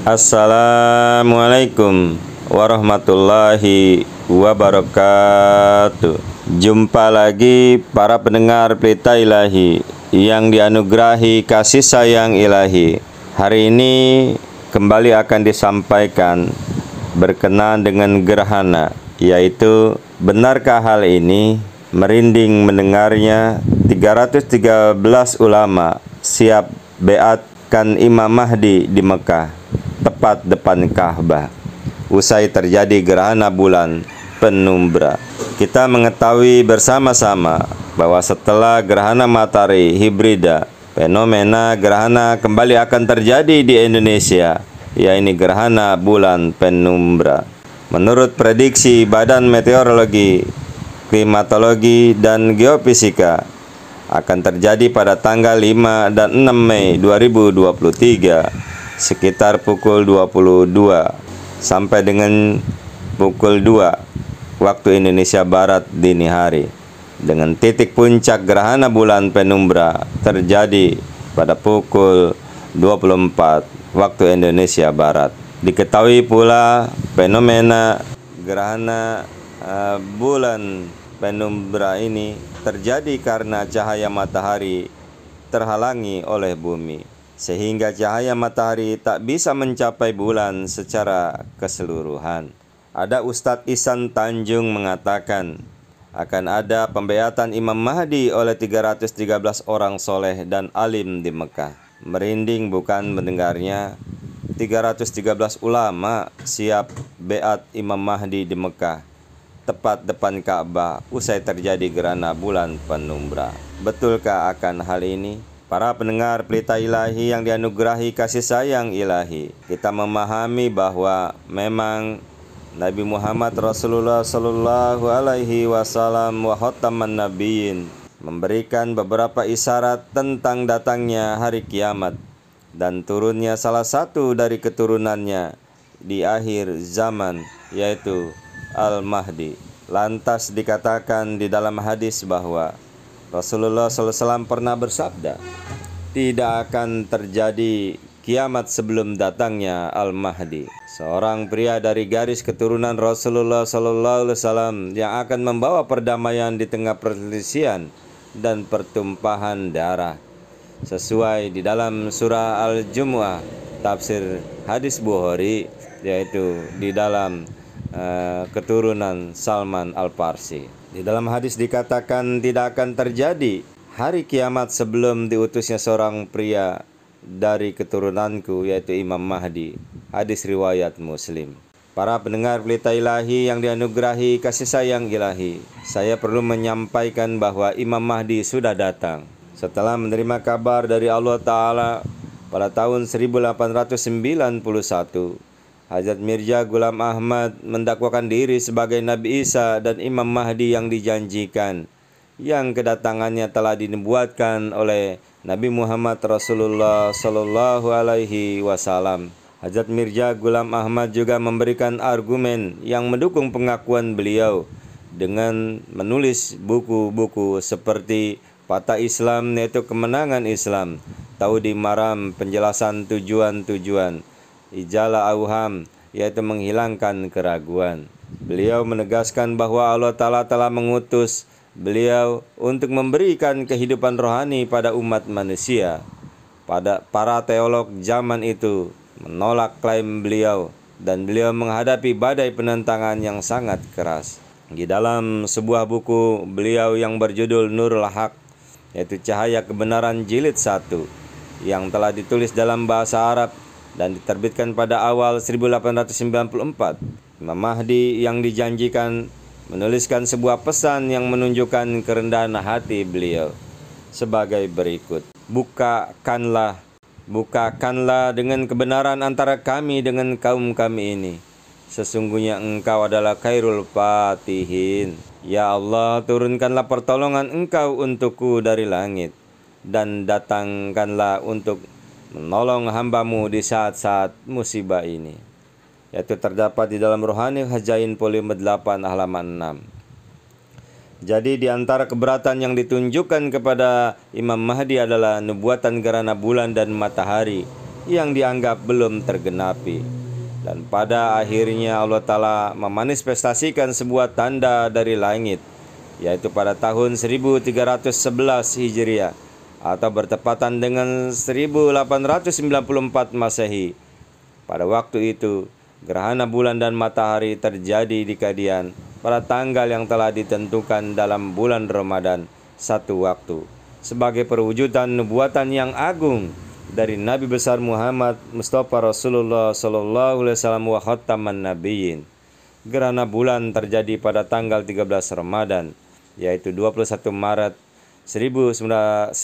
Assalamualaikum warahmatullahi wabarakatuh. Jumpa lagi para pendengar Pelita Ilahi yang dianugerahi kasih sayang ilahi. Hari ini kembali akan disampaikan berkenaan dengan gerhana, yaitu benarkah hal ini? Merinding mendengarnya. 313 ulama siap beatkan Imam Mahdi di Mekah, tepat depan Ka'bah, usai terjadi gerhana bulan penumbra. Kita mengetahui bersama-sama bahwa setelah gerhana matahari hibrida, fenomena gerhana kembali akan terjadi di Indonesia, yaitu gerhana bulan penumbra. Menurut prediksi Badan Meteorologi, Klimatologi, dan Geofisika, akan terjadi pada tanggal 5 dan 6 Mei 2023 sekitar pukul 22 sampai dengan pukul 2 waktu Indonesia Barat dini hari, dengan titik puncak gerhana bulan penumbra terjadi pada pukul 24 waktu Indonesia Barat. Diketahui pula fenomena gerhana bulan penumbra ini terjadi karena cahaya matahari terhalangi oleh bumi, sehingga cahaya matahari tak bisa mencapai bulan secara keseluruhan. Ada Ustadz Ihsan Tanjung mengatakan akan ada pembeatan Imam Mahdi oleh 313 orang soleh dan alim di Mekah. Merinding bukan mendengarnya. 313 ulama siap beat Imam Mahdi di Mekah, tepat depan Ka'bah, usai terjadi gerhana bulan penumbra. Betulkah akan hal ini? Para pendengar Pelita Ilahi yang dianugerahi kasih sayang ilahi, kita memahami bahwa memang Nabi Muhammad Rasulullah Sallallahu Alaihi Wasallam wa khataman nabiyyin memberikan beberapa isyarat tentang datangnya hari kiamat dan turunnya salah satu dari keturunannya di akhir zaman, yaitu Al-Mahdi. Lantas dikatakan di dalam hadis bahwa Rasulullah SAW pernah bersabda, tidak akan terjadi kiamat sebelum datangnya Al-Mahdi, seorang pria dari garis keturunan Rasulullah SAW yang akan membawa perdamaian di tengah perselisihan dan pertumpahan darah, sesuai di dalam surah Al-Jumu'ah, tafsir hadis Bukhari, yaitu di dalam keturunan Salman Al-Farsi. Di dalam hadis dikatakan tidak akan terjadi hari kiamat sebelum diutusnya seorang pria dari keturunanku, yaitu Imam Mahdi. Hadis riwayat Muslim. Para pendengar Pelita Ilahi yang dianugerahi kasih sayang ilahi, saya perlu menyampaikan bahwa Imam Mahdi sudah datang. Setelah menerima kabar dari Allah Ta'ala pada tahun 1891, Hazrat Mirza Ghulam Ahmad mendakwakan diri sebagai Nabi Isa dan Imam Mahdi yang dijanjikan, yang kedatangannya telah dinubuatkan oleh Nabi Muhammad Rasulullah Sallallahu Alaihi Wasallam. Hazrat Mirza Ghulam Ahmad juga memberikan argumen yang mendukung pengakuan beliau dengan menulis buku-buku seperti Fatah Islam, yaitu kemenangan Islam, Tauhid Maram, penjelasan tujuan-tujuan, Ijala Auham, yaitu menghilangkan keraguan. Beliau menegaskan bahwa Allah Ta'ala telah mengutus beliau untuk memberikan kehidupan rohani pada umat manusia. Para teolog zaman itu menolak klaim beliau dan beliau menghadapi badai penentangan yang sangat keras. Di dalam sebuah buku beliau yang berjudul Nurul Haq, yaitu Cahaya Kebenaran Jilid 1, yang telah ditulis dalam bahasa Arab dan diterbitkan pada awal 1894, Imam Mahdi yang dijanjikan menuliskan sebuah pesan yang menunjukkan kerendahan hati beliau sebagai berikut. Bukakanlah dengan kebenaran antara kami dengan kaum kami ini. Sesungguhnya engkau adalah khairul fatihin. Ya Allah, turunkanlah pertolongan engkau untukku dari langit, dan datangkanlah untuk menolong hambamu di saat-saat musibah ini. Yaitu terdapat di dalam Rohani Hajain volume 8 halaman 6. Jadi di antara keberatan yang ditunjukkan kepada Imam Mahdi adalah nubuatan gerhana bulan dan matahari yang dianggap belum tergenapi. Dan pada akhirnya Allah Ta'ala memanifestasikan sebuah tanda dari langit, yaitu pada tahun 1311 Hijriah atau bertepatan dengan 1894 Masehi. Pada waktu itu, gerhana bulan dan matahari terjadi di Kadian pada tanggal yang telah ditentukan dalam bulan Ramadan satu waktu, sebagai perwujudan nubuatan yang agung dari Nabi besar Muhammad Mustafa Rasulullah sallallahu alaihi wasallam wa khataman nabiyyin. Gerhana bulan terjadi pada tanggal 13 Ramadan, yaitu 21 Maret 1894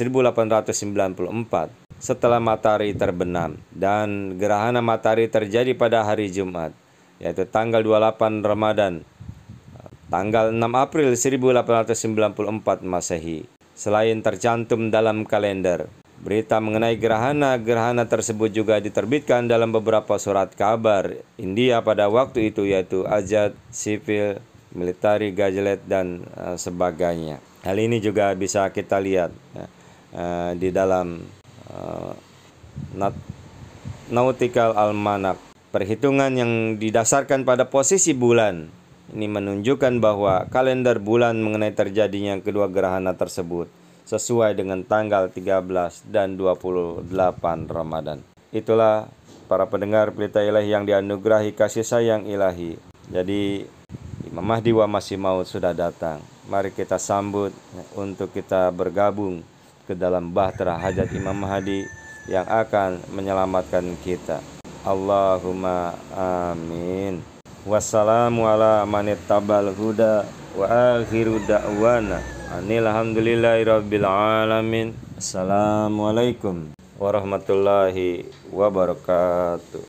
setelah matahari terbenam, dan gerhana matahari terjadi pada hari Jumat, yaitu tanggal 28 Ramadan tanggal 6 April 1894 Masehi. Selain tercantum dalam kalender, berita mengenai gerhana tersebut juga diterbitkan dalam beberapa surat kabar India pada waktu itu, yaitu Azad, Civil, Military Gazette, dan sebagainya. Hal ini juga bisa kita lihat di dalam Nautical Almanac. Perhitungan yang didasarkan pada posisi bulan ini menunjukkan bahwa kalender bulan mengenai terjadinya kedua gerhana tersebut sesuai dengan tanggal 13 dan 28 Ramadan. Itulah para pendengar Pelita Ilahi yang dianugerahi kasih sayang ilahi. Jadi Imam Mahdi wa Masih Maud sudah datang. Mari kita sambut untuk kita bergabung ke dalam bahtera hajat Imam Mahdi yang akan menyelamatkan kita. Allahumma amin. Wassalamu ala manittabal huda wa akhiru da'wana anil hamdulillahi rabbil alamin. Assalamualaikum warahmatullahi wabarakatuh.